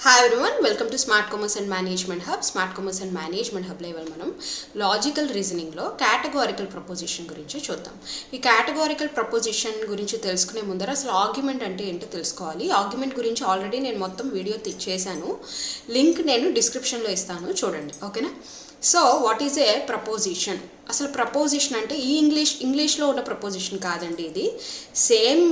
Hi everyone, welcome to Smart Commerce and Management Hub. Smart Commerce and Management Hub level మనం logical reasoning లో categorical preposition గురించి చూద్దాం. ఈ categorical preposition గురించి తెలుసుకునే ముందర అసలు ఆర్గ్యుమెంట్ అంటే ఏంటో తెలుసుకోవాలి. ఆర్గ్యుమెంట్ గురించి ఆల్రెడీ నేను మొత్తం వీడియో చేశాను. లింక్ నేను డిస్క్రిప్షన్ లో ఇస్తాను, చూడండి. ఓకేనా? So what is a proposition? అసలు ప్రపోజిషన్ అంటే ఈ ఇంగ్లీష్లో ఉన్న ప్రపోజిషన్ కాదండి, ఇది సేమ్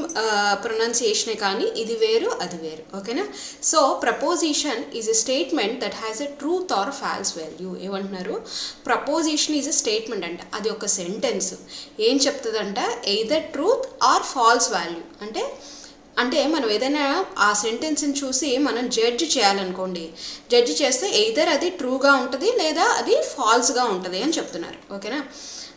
ప్రొనౌన్సియేషనే, కానీ ఇది వేరు అది వేరు. ఓకేనా? So proposition is a statement that has a truth or false value. ఏమంటున్నారు? ప్రపోజిషన్ ఈజ్ ఎ స్టేట్మెంట్ అంటే అది ఒక సెంటెన్స్ ఏం చెప్తుందంట, either truth or false value. అంటే మనం ఏదైనా ఆ సెంటెన్స్ని చూసి మనం జడ్జ్ చేయాలనుకోండి, జడ్జ్ చేస్తే ఎయిదర్ అది ట్రూగా ఉంటుంది లేదా అది ఫాల్స్గా ఉంటుంది అని చెప్తున్నారు. ఓకేనా?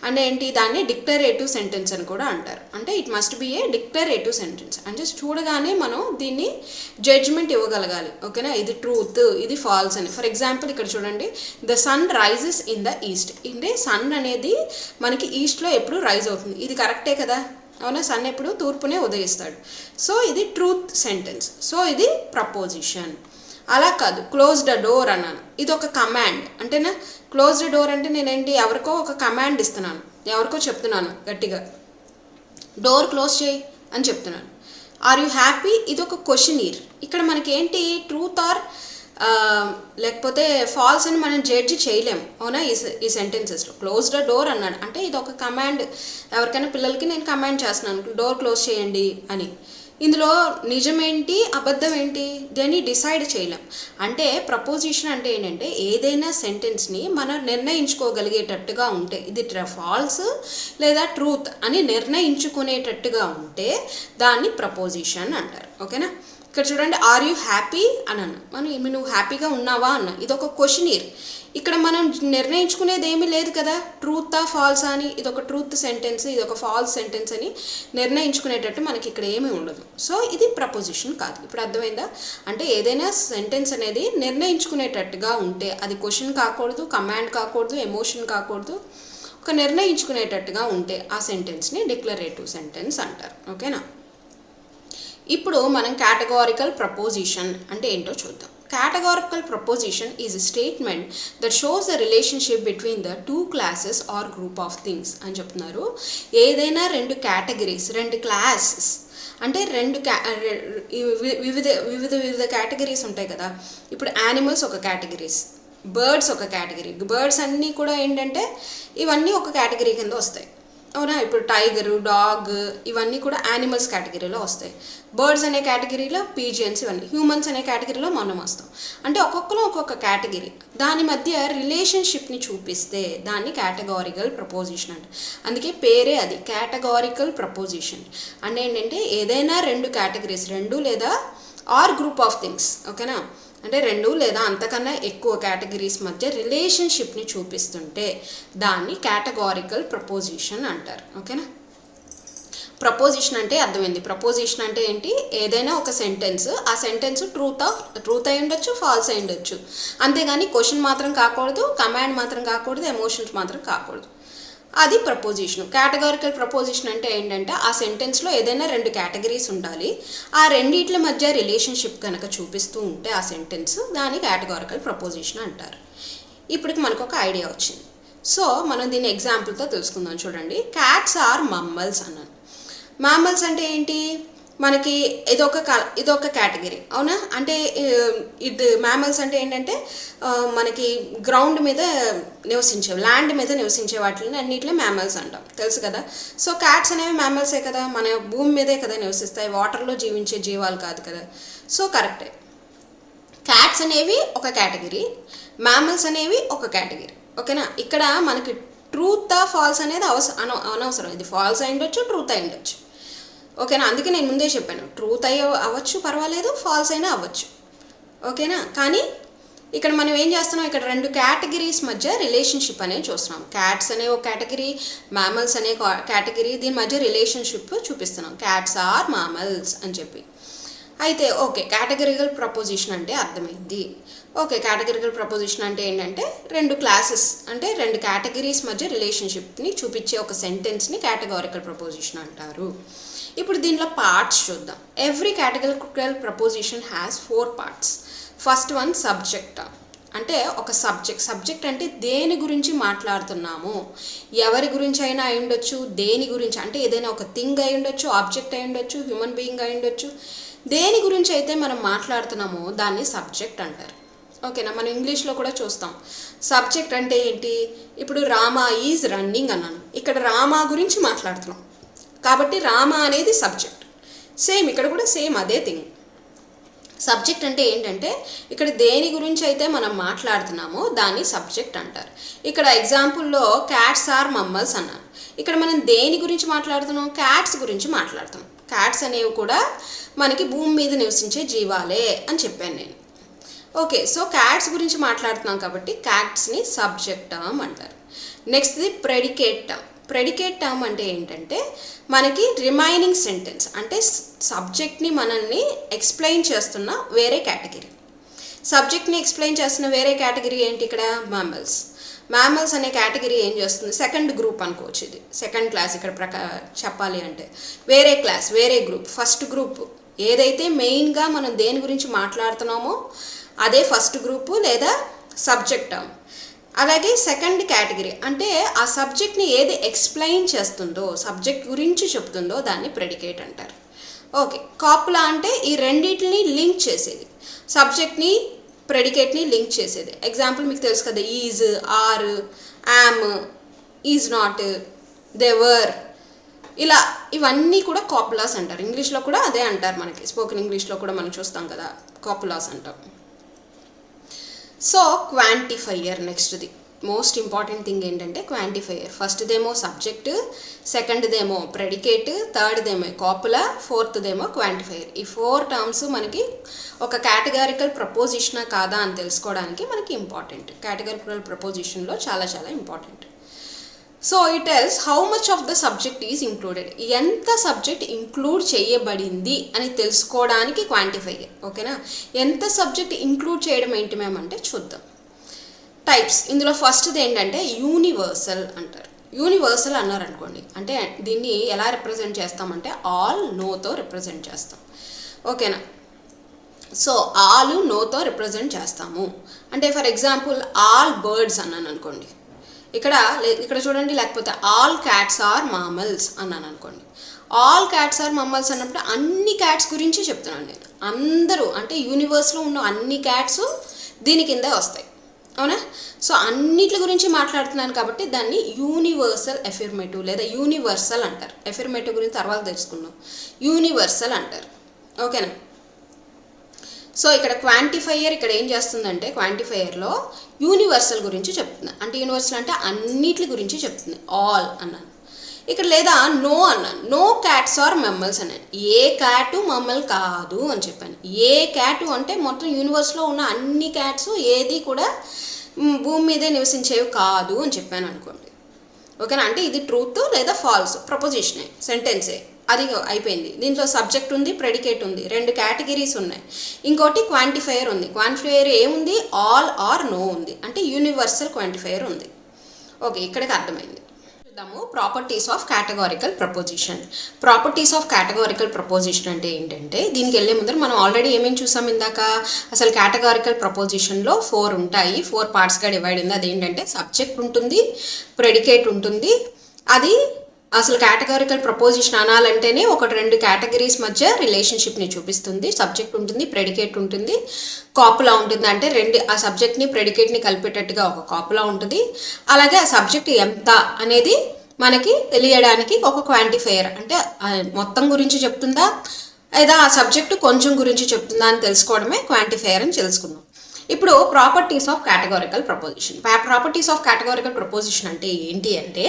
అంటే ఏంటి, దాన్ని డిక్లరేటివ్ సెంటెన్స్ అని కూడా అంటారు. అంటే it must be A declarative sentence. అంటే చూడగానే మనం దీన్ని జడ్జ్మెంట్ ఇవ్వగలగాలి. ఓకేనా? ఇది ట్రూత్, ఇది ఫాల్స్ అని. ఫర్ ఎగ్జాంపుల్ ఇక్కడ చూడండి, the sun rises in the east. అంటే సన్ అనేది మనకి ఈస్ట్లో ఎప్పుడు రైజ్ అవుతుంది, ఇది కరెక్టే కదా? అవునా? సన్ ఎప్పుడు తూర్పునే ఉదయిస్తాడు. సో ఇది ట్రూత్ సెంటెన్స్. సో ఇది ప్రపోజిషన్. అలా కాదు, క్లోజ్ ద డోర్ అన్నాను, ఇది ఒక కమాండ్. అంటేనా క్లోజ్ ద డోర్ అంటే నేనేంటి, ఎవరికో ఒక కమాండ్ ఇస్తున్నాను, ఎవరికో చెప్తున్నాను గట్టిగా డోర్ క్లోజ్ చేయి అని చెప్తున్నాను. ఆర్ యూ హ్యాపీ, ఇది ఒక క్వశ్చనీర్. ఇక్కడ మనకి ఏంటి, ట్రూత్ ఆర్ లేకపోతే ఫాల్స్ అని మనం జడ్జ్ చేయలేము. అవునా? ఈ సెంటెన్సెస్లో క్లోజ్ ద డోర్ అన్నాడు అంటే ఇది ఒక కమాండ్. ఎవరికైనా పిల్లలకి నేను కమాండ్ చేస్తున్నాను, డోర్ క్లోజ్ చేయండి అని. ఇందులో నిజమేంటి అబద్ధం ఏంటి దాన్ని డిసైడ్ చేయలేం. అంటే ప్రపోజిషన్ అంటే ఏంటంటే ఏదైనా సెంటెన్స్ని మనం నిర్ణయించుకోగలిగేటట్టుగా ఉంటే, ఇది ఫాల్స్ లేదా ట్రూత్ అని నిర్ణయించుకునేటట్టుగా ఉంటే దాన్ని ప్రపోజిషన్ అంటారు. ఓకేనా? ఇక్కడ చూడండి, ఆర్ యూ హ్యాపీ అన్నాను, నువ్వు హ్యాపీగా ఉన్నావా అన్న, ఇది ఒక క్వశ్చనీర్. ఇక్కడ మనం నిర్ణయించుకునేది ఏమీ లేదు కదా, ట్రూతా ఫాల్సా అని. ఇది ఒక ట్రూత్ సెంటెన్స్, ఇది ఒక ఫాల్స్ సెంటెన్స్ అని నిర్ణయించుకునేటట్టు మనకి ఇక్కడ ఏమీ ఉండదు. సో ఇది ప్రపోజిషన్ కాదు. ఇప్పుడు అర్థమైందా? అంటే ఏదైనా సెంటెన్స్ అనేది నిర్ణయించుకునేటట్టుగా ఉంటే, అది క్వశ్చన్ కాకూడదు, కమాండ్ కాకూడదు, ఎమోషన్ కాకూడదు, ఒక నిర్ణయించుకునేటట్టుగా ఉంటే ఆ సెంటెన్స్ని డిక్లరేటివ్ సెంటెన్స్ అంటారు. ఓకేనా? ఇప్పుడు మనం కేటగారికల్ ప్రపోజిషన్ అంటే ఏంటో చూద్దాం. Categorical proposition is a statement that shows the relationship between the two classes or group of things అని చెప్తున్నారు. ఏదైనా రెండు కేటగిరీస్, రెండు క్లాసెస్ అంటే వివిధ కేటగిరీస్ ఉంటాయి కదా. ఇప్పుడు యానిమల్స్ ఒక కేటగిరీస్, బర్డ్స్ ఒక కేటగిరీ. బర్డ్స్ అన్నీ కూడా ఏంటంటే ఇవన్నీ ఒక కేటగిరీ కింద వస్తాయి. అవునా? ఇప్పుడు టైగరు, డాగ్ ఇవన్నీ కూడా యానిమల్స్ కేటగిరీలో వస్తాయి. బర్డ్స్ అనే కేటగిరీలో పీజియన్స్, ఇవన్నీ హ్యూమన్స్ అనే కేటగిరీలో మనం వస్తాం. అంటే ఒక్కొక్కరు ఒక్కొక్క కేటగిరీ, దాని మధ్య రిలేషన్షిప్ని చూపిస్తే దాన్ని కేటగారికల్ ప్రపోజిషన్ అంట. అందుకే పేరే అది, కేటగారికల్ ప్రపోజిషన్. అంటే ఏంటంటే ఏదైనా రెండు కేటగిరీస్, రెండు లేదా ఆర్ గ్రూప్ ఆఫ్ థింగ్స్. ఓకేనా? అంటే రెండు లేదా అంతకన్నా ఎక్కువ కేటగిరీస్ మధ్య రిలేషన్షిప్ని చూపిస్తుంటే దాన్ని కేటగారికల్ ప్రపోజిషన్ అంటారు. ఓకేనా? ప్రపోజిషన్ అంటే అర్థమైంది. ప్రపోజిషన్ అంటే ఏంటి, ఏదైనా ఒక సెంటెన్స్, ఆ సెంటెన్స్ ట్రూత్ అయి ఉండొచ్చు, ఫాల్స్ అయి ఉండొచ్చు. అంతేగాని క్వశ్చన్ మాత్రం కాకూడదు, కమాండ్ మాత్రం కాకూడదు, ఎమోషన్స్ మాత్రం కాకూడదు. అది ప్రపోజిషన్. కేటగారికల్ ప్రపోజిషన్ అంటే ఏంటంటే ఆ సెంటెన్స్లో ఏదైనా రెండు కేటగిరీస్ ఉండాలి, ఆ రెండిట్ల మధ్య రిలేషన్షిప్ కనుక చూపిస్తూ ఉంటే ఆ సెంటెన్స్, దాన్ని కేటగారికల్ ప్రపోజిషన్ అంటారు. ఇప్పటికి మనకు ఒక ఐడియా వచ్చింది. సో మనం దీన్ని ఎగ్జాంపుల్తో తెలుసుకుందాం. చూడండి, క్యాట్స్ ఆర్ మమ్మల్స్ అన్నాను. మామల్స్ అంటే ఏంటి, మనకి ఇదొక కేటగిరీ. అవునా? అంటే ఇది మ్యామల్స్ అంటే ఏంటంటే మనకి గ్రౌండ్ మీద నివసించే, ల్యాండ్ మీద నివసించే వాటిని అన్నిటిలో మ్యామల్స్ అంటాం, తెలుసు కదా. సో క్యాట్స్ అనేవి మ్యామల్సే కదా, మన భూమి మీదే కదా నివసిస్తాయి, వాటర్లో జీవించే జీవాలు కాదు కదా. సో కరెక్టే, క్యాట్స్ అనేవి ఒక కేటగిరీ, మ్యామల్స్ అనేవి ఒక కేటగిరీ. ఓకేనా? ఇక్కడ మనకి ట్రూత్ ఫాల్స్ అనేది అనవసరం. ఇది ఫాల్స్ అయి ఉండొచ్చు, ట్రూత్ అయి ఉండొచ్చు. ఓకేనా? అందుకే నేను ముందే చెప్పాను, ట్రూత్ అవ్వచ్చు పర్వాలేదు, ఫాల్స్ అయినా అవ్వచ్చు. ఓకేనా? కానీ ఇక్కడ మనం ఏం చేస్తున్నాం, ఇక్కడ రెండు కేటగిరీస్ మధ్య రిలేషన్షిప్ అనేది చూస్తున్నాం. క్యాట్స్ అనే ఒక కేటగిరీ, మ్యామల్స్ అనే కేటగిరీ, దీని మధ్య రిలేషన్షిప్ చూపిస్తున్నాం, క్యాట్స్ ఆర్ మామల్స్ అని చెప్పి. అయితే ఓకే, కేటగిరికల్ ప్రపోజిషన్ అంటే అర్థమైంది. ఓకే, కేటగిరికల్ ప్రపోజిషన్ అంటే ఏంటంటే రెండు క్లాసెస్ అంటే రెండు కేటగిరీస్ మధ్య రిలేషన్షిప్ని చూపించే ఒక సెంటెన్స్ని కేటగారికల్ ప్రపోజిషన్ అంటారు. ఇప్పుడు దీనిలో పార్ట్స్ చూద్దాం. Every categorical proposition has 4 parts. First one subject. అంటే ఒక సబ్జెక్ట్ అంటే దేని గురించి మాట్లాడుతున్నాము, ఎవరి గురించి అయినా అయి ఉండొచ్చు, దేని గురించి అంటే ఏదైనా ఒక థింగ్ అయి ఉండొచ్చు, ఆబ్జెక్ట్ అయి ఉండొచ్చు, హ్యూమన్ బీయింగ్ అయి ఉండొచ్చు. దేని గురించి అయితే మనం మాట్లాడుతున్నామో దాన్ని సబ్జెక్ట్ అంటారు. ఓకేనా, మనం ఇంగ్లీష్లో కూడా చూస్తాం. సబ్జెక్ట్ అంటే ఏంటి, ఇప్పుడు రామా ఈజ్ రన్నింగ్ అన్నాను, ఇక్కడ రామా గురించి మాట్లాడుతున్నాం కాబట్టి రామా అనేది సబ్జెక్ట్. సేమ్ ఇక్కడ కూడా సేమ్ అదే థింగ్. సబ్జెక్ట్ అంటే ఏంటంటే ఇక్కడ దేని గురించి అయితే మనం మాట్లాడుతున్నామో దాన్ని సబ్జెక్ట్ అంటారు. ఇక్కడ ఎగ్జాంపుల్లో క్యాట్స్ ఆర్ మమ్మల్స్ అన్నాను. ఇక్కడ మనం దేని గురించి మాట్లాడుతున్నాం, క్యాట్స్ గురించి మాట్లాడుతున్నాం. క్యాట్స్ అనేవి కూడా మనకి భూమి మీద నివసించే జీవాలే అని చెప్పాను నేను. ఓకే, సో క్యాట్స్ గురించి మాట్లాడుతున్నాం కాబట్టి క్యాట్స్ని సబ్జెక్ట్ టర్మ్ అంటారు. నెక్స్ట్ది ప్రెడికేట్ టర్మ్. ప్రెడికేట్ టర్మ్ అంటే ఏంటంటే మనకి రిమైనింగ్ సెంటెన్స్ అంటే సబ్జెక్ట్ని మనల్ని ఎక్స్ప్లెయిన్ చేస్తున్న వేరే కేటగిరీ. సబ్జెక్ట్ని ఎక్స్ప్లెయిన్ చేస్తున్న వేరే కేటగిరీ ఏంటి, ఇక్కడ మ్యామల్స్. మ్యామల్స్ అనే కేటగిరీ ఏం చేస్తుంది, సెకండ్ గ్రూప్ అనుకోవచ్చు. ఇది సెకండ్ క్లాస్. ఇక్కడ చెప్పాలి అంటే వేరే క్లాస్, వేరే గ్రూప్. ఫస్ట్ గ్రూప్ ఏదైతే మెయిన్గా మనం దేని గురించి మాట్లాడుతున్నామో అదే ఫస్ట్ గ్రూపు లేదా సబ్జెక్ట్ టర్మ్. అలాగే సెకండ్ కేటగిరీ అంటే ఆ సబ్జెక్ట్ని ఏది ఎక్స్ప్లెయిన్ చేస్తుందో, సబ్జెక్ట్ గురించి చెప్తుందో దాన్ని ప్రెడికేట్ అంటారు. ఓకే, కాపులా అంటే ఈ రెండింటిని లింక్ చేసేది, సబ్జెక్ట్ని ప్రెడికేట్ని లింక్ చేసేది. ఎగ్జాంపుల్ మీకు తెలుసు కదా, is, are, am, is not, దెవర్, ఇలా ఇవన్నీ కూడా కాపులాస్ అంటారు. ఇంగ్లీష్లో కూడా అదే అంటారు, మనకి స్పోకెన్ ఇంగ్లీష్లో కూడా మనం చూస్తాం కదా, కాపులాస్ అంటాం. సో క్వాంటిఫైయర్ నెక్స్ట్ది మోస్ట్ ఇంపార్టెంట్ థింగ్ ఏంటంటే క్వాంటిఫైయర్. ఫస్ట్దేమో సబ్జెక్ట్, సెకండ్దేమో ప్రెడికేట్, థర్డ్దేమో కాపులా, ఫోర్త్దేమో క్వాంటిఫైయర్. ఈ 4 టర్మ్స్ మనకి ఒక కేటగారికల్ ప్రపోజిషనా కాదా అని తెలుసుకోవడానికి మనకి ఇంపార్టెంట్. కేటగారికల్ ప్రపోజిషన్లో చాలా చాలా important. So it tells how much of the subject is included. ఎంత సబ్జెక్ట్ ఇంక్లూడ్ చేయబడింది అని తెలుసుకోవడానికి క్వాంటిఫైయర్. ఓకేనా, ఎంత సబ్జెక్ట్ ఇంక్లూడ్ చేయడం ఏంటి మేము అంటే చూద్దాం. టైప్స్. ఇందులో ఫస్ట్ది ఏంటంటే యూనివర్సల్ అంటారు. యూనివర్సల్ అన్నారు అనుకోండి, అంటే దీన్ని ఎలా రిప్రజెంట్ చేస్తామంటే ఆల్, నోతో రిప్రజెంట్ చేస్తాం. ఓకేనా, సో ఆల్, నోతో రిప్రజెంట్ చేస్తాము. అంటే ఫర్ ఎగ్జాంపుల్ ఆల్ బర్డ్స్ అన్నాను అనుకోండి, ఇక్కడ చూడండి, లేకపోతే ఆల్ క్యాట్స్ ఆర్ మామల్స్ అన్నాను అనుకోండి. ఆల్ క్యాట్స్ ఆర్ మమ్మల్స్ అన్నప్పుడు అన్ని క్యాట్స్ గురించి చెప్తున్నాను నేను. అందరూ అంటే యూనివర్స్లో ఉన్న అన్ని క్యాట్స్ దీని కిందే వస్తాయి, అవునా. సో అన్నిటి గురించి మాట్లాడుతున్నాను కాబట్టి దాన్ని యూనివర్సల్ ఎఫర్మేటివ్ లేదా యూనివర్సల్ అంటారు. ఎఫర్మేటివ్ గురించి తర్వాత తెలుసుకుందాం. యూనివర్సల్ అంటారు. ఓకేనా, సో ఇక్కడ క్వాంటిఫైయర్ ఇక్కడ ఏం చేస్తుందంటే క్వాంటిఫైయర్లో యూనివర్సల్ గురించి చెప్తుంది. అంటే యూనివర్సల్ అంటే అన్నిటి గురించి చెప్తుంది. ఆల్ అన్నాను. ఇక్కడ లేదా నో అన్నాను, నో క్యాట్స్ ఆర్ మమ్మల్స్ అన్నాను. ఏ క్యాటు మమ్మల్ కాదు అని చెప్పాను. ఏ క్యాటు అంటే మొత్తం యూనివర్స్లో ఉన్న అన్ని క్యాట్స్ ఏది కూడా భూమి మీదే నివసించేవి కాదు అని చెప్పాను అనుకోండి. ఓకేనా, అంటే ఇది ట్రూత్ లేదా ఫాల్స్, ప్రపోజిషనే, సెంటెన్సే, అది అయిపోయింది. దీంట్లో సబ్జెక్ట్ ఉంది, ప్రెడికేట్ ఉంది, 2 కేటగిరీస్ ఉన్నాయి. ఇంకోటి క్వాంటిఫైయర్ ఉంది. క్వాంటిఫైయర్ ఏముంది, ఆల్ ఆర్ నో ఉంది, అంటే యూనివర్సల్ క్వాంటిఫైయర్ ఉంది. ఓకే, ఇక్కడికి అర్థమైంది. చూద్దాము properties of categorical proposition. Properties of categorical proposition అంటే ఏంటంటే, దీనికి వెళ్ళే ముందర మనం ఆల్రెడీ ఏమేమి చూసాం ఇందాక. అసలు కేటగారికల్ ప్రపోజిషన్లో 4 ఉంటాయి, 4 పార్ట్స్గా డివైడ్ ఉంది. అదేంటంటే సబ్జెక్ట్ ఉంటుంది, ప్రెడికేట్ ఉంటుంది. అది అసలు కేటగారికల్ ప్రపోజిషన్ అనాలంటేనే 1-2 కేటగిరీస్ మధ్య రిలేషన్షిప్ని చూపిస్తుంది. సబ్జెక్ట్ ఉంటుంది, ప్రెడికేట్ ఉంటుంది, కాపులా ఉంటుంది. అంటే ఆ సబ్జెక్ట్ని ప్రెడికేట్ని కలిపేటట్టుగా ఒక కాపులా ఉంటుంది. అలాగే ఆ సబ్జెక్ట్ ఎంత అనేది మనకి తెలియడానికి ఒక క్వాంటిఫైయర్, అంటే మొత్తం గురించి చెప్తుందా లేదా ఆ సబ్జెక్టు కొంచెం గురించి చెప్తుందా అని తెలుసుకోవడమే క్వాంటిఫైయర్ అని తెలుసుకుందాం. ఇప్పుడు properties of categorical proposition. Properties of categorical proposition అంటే ఏంటి అంటే,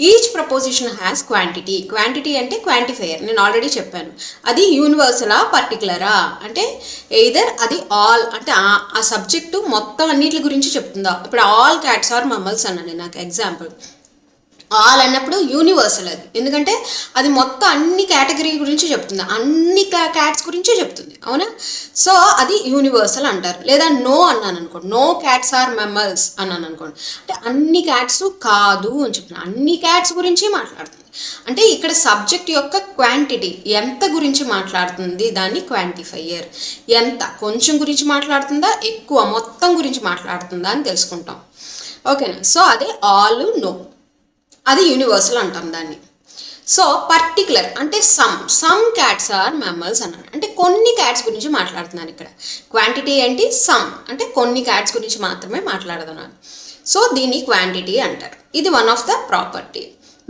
each proposition has quantity. Quantity అంటే క్వాంటిఫైయర్, నేను ఆల్రెడీ చెప్పాను. అది యూనివర్సలా పర్టికులరా అంటే ఎయిదర్ అది ఆల్ అంటే ఆ సబ్జెక్టు మొత్తం అన్నిటి గురించి చెప్తుందా. ఇప్పుడు ఆల్ క్యాట్స్ ఆర్ మమ్మల్స్ అన్నాను నాకు ఎగ్జాంపుల్. ఆల్ అన్నప్పుడు యూనివర్సల్ అది, ఎందుకంటే అది మొత్తం అన్ని కేటగిరీ గురించి చెప్తుంది, అన్ని క్యాట్స్ గురించి చెప్తుంది, అవునా. సో అది యూనివర్సల్ అంటారు. లేదా నో అన్నాను అనుకోండి, నో క్యాట్స్ ఆర్ మమ్మల్స్ అన్నాను అనుకోండి, అంటే అన్ని క్యాట్స్ కాదు అని చెప్తున్నాను, అన్ని క్యాట్స్ గురించి మాట్లాడుతుంది. అంటే ఇక్కడ సబ్జెక్ట్ యొక్క క్వాంటిటీ ఎంత గురించి మాట్లాడుతుంది దాన్ని క్వాంటిఫైయర్. ఎంత, కొంచెం గురించి మాట్లాడుతుందా, ఎక్కువ మొత్తం గురించి మాట్లాడుతుందా అని తెలుసుకుంటాం. ఓకేనా. సో అదే ఆల్, నో, అది యూనివర్సల్ అంటాం దాన్ని. సో పర్టికులర్ అంటే సమ్ క్యాట్స్ ఆర్ మ్యామల్స్ అన్నాడు, అంటే కొన్ని క్యాట్స్ గురించి మాట్లాడుతున్నాను ఇక్కడ. క్వాంటిటీ ఏంటి, సమ్ అంటే కొన్ని క్యాట్స్ గురించి మాత్రమే మాట్లాడుతున్నాను. సో దీన్ని క్వాంటిటీ అంటారు. ఇది one of the property.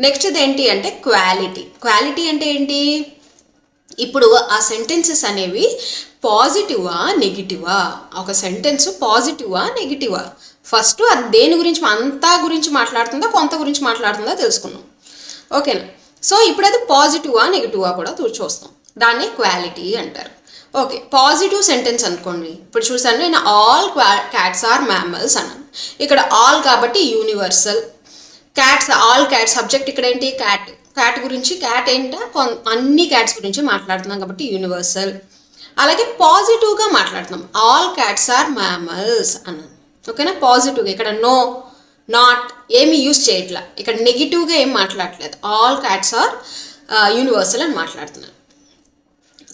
Next ఏంటి అంటే క్వాలిటీ. క్వాలిటీ అంటే ఏంటి, ఇప్పుడు ఆ సెంటెన్సెస్ అనేవి పాజిటివా నెగిటివా, ఒక సెంటెన్స్ పాజిటివా నెగిటివా, ఫస్ట్ అది దేని గురించి, అంతా గురించి మాట్లాడుతుందా కొంత గురించి మాట్లాడుతుందా తెలుసుకున్నాం. ఓకేనా. సో ఇప్పుడు అది పాజిటివా నెగిటివా కూడా చూస్తాం, దాన్ని క్వాలిటీ అంటారు. ఓకే, పాజిటివ్ సెంటెన్స్ అనుకోండి. ఇప్పుడు చూసాను నేను ఆల్ క్యాట్స్ ఆర్ మ్యామల్స్ అన్నాను. ఇక్కడ ఆల్ కాబట్టి universal. Cats, all cats subject ఇక్కడ ఏంటి, క్యాట్. క్యాట్ గురించి, క్యాట్ ఏంటో అన్ని క్యాట్స్ గురించి మాట్లాడుతున్నాం కాబట్టి యూనివర్సల్. అలాగే పాజిటివ్గా మాట్లాడుతున్నాం, ఆల్ క్యాట్స్ ఆర్ మ్యామల్స్ అన్నాను. ఓకేనా. పాజిటివ్గా ఇక్కడ నో, నాట్ ఏమి యూజ్ చేయట్లా, ఇక్కడ నెగిటివ్గా ఏం మాట్లాడట్లేదు, ఆల్ క్యాట్స్ ఆర్ యూనివర్సల్ అని మాట్లాడుతున్నాను.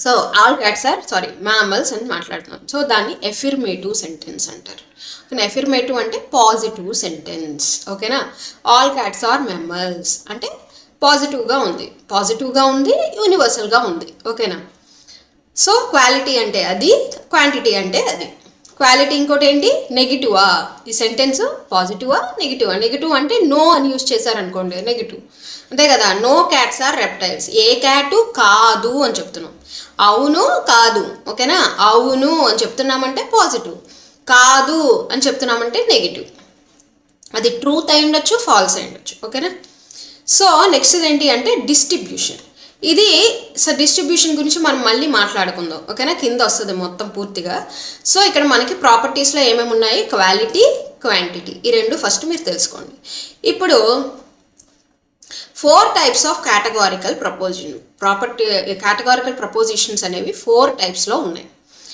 So all cats are mammals అని మాట్లాడుతున్నాం. సో దాన్ని ఎఫిర్మేటివ్ సెంటెన్స్ అంటారు. ఓకేనా. ఎఫిర్మేటివ్ అంటే పాజిటివ్ సెంటెన్స్. ఓకేనా. ఆల్ క్యాట్స్ ఆర్ మ్యామల్స్ అంటే పాజిటివ్గా ఉంది, యూనివర్సల్గా ఉంది. ఓకేనా. సో క్వాలిటీ అంటే అది, క్వాంటిటీ అంటే అది. క్వాలిటీ ఇంకోటి ఏంటి, నెగిటివా, ఈ సెంటెన్స్ పాజిటివా నెగిటివా. నెగిటివ్ అంటే నో అని యూజ్ చేశారనుకోండి, నెగిటివ్ అంతే కదా. నో క్యాట్స్ ఆర్ రెప్టైల్స్, ఏ క్యాటు కాదు అని చెప్తున్నాం, అవును కాదు. ఓకేనా. అవును అని చెప్తున్నామంటే పాజిటివ్, కాదు అని చెప్తున్నామంటే నెగిటివ్. అది ట్రూత్ అయి ఉండొచ్చు, ఫాల్స్ అయి ఉండొచ్చు. ఓకేనా. సో నెక్స్ట్ ఏంటి అంటే డిస్ట్రిబ్యూషన్. ఇది డిస్ట్రిబ్యూషన్ గురించి మనం మళ్ళీ మాట్లాడుకుందాం. ఓకేనా. కింద వస్తుంది మొత్తం పూర్తిగా. సో ఇక్కడ మనకి ప్రాపర్టీస్లో ఏమేమి ఉన్నాయి, క్వాలిటీ, క్వాంటిటీ, ఈ రెండు ఫస్ట్ మీరు తెలుసుకోండి. ఇప్పుడు 4 types ఆఫ్ కేటగారికల్ ప్రపోజిషన్స్ అనేవి 4 typesలో ఉన్నాయి.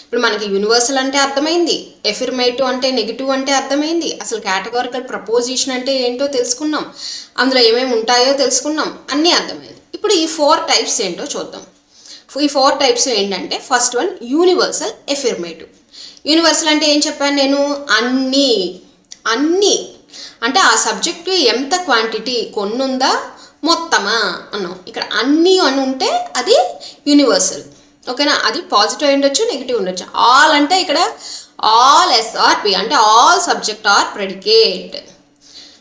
ఇప్పుడు మనకి యూనివర్సల్ అంటే అర్థమైంది, ఎఫిర్మేటివ్ అంటే నెగిటివ్ అంటే అర్థమైంది, అసలు కేటగారికల్ ప్రపోజిషన్ అంటే ఏంటో తెలుసుకున్నాం, అందులో ఏమేమి ఉంటాయో తెలుసుకున్నాం, అన్నీ అర్థమైంది. ఇప్పుడు ఈ 4 types ఏంటో చూద్దాం. ఈ 4 types ఏంటంటే first one universal affirmative. Universal అంటే ఏం చెప్పాను నేను, అన్నీ అంటే ఆ సబ్జెక్టు ఎంత క్వాంటిటీ, కొన్ని ఉందా మొత్తమా అన్నాం. ఇక్కడ అన్నీ అని ఉంటే అది యూనివర్సల్. ఓకేనా. అది పాజిటివ్ అయి ఉండొచ్చు, నెగిటివ్ ఉండొచ్చు. ఆల్ అంటే ఇక్కడ ఆల్ SRP అంటే ఆల్ సబ్జెక్ట్ ఆర్ ప్రెడికేట్.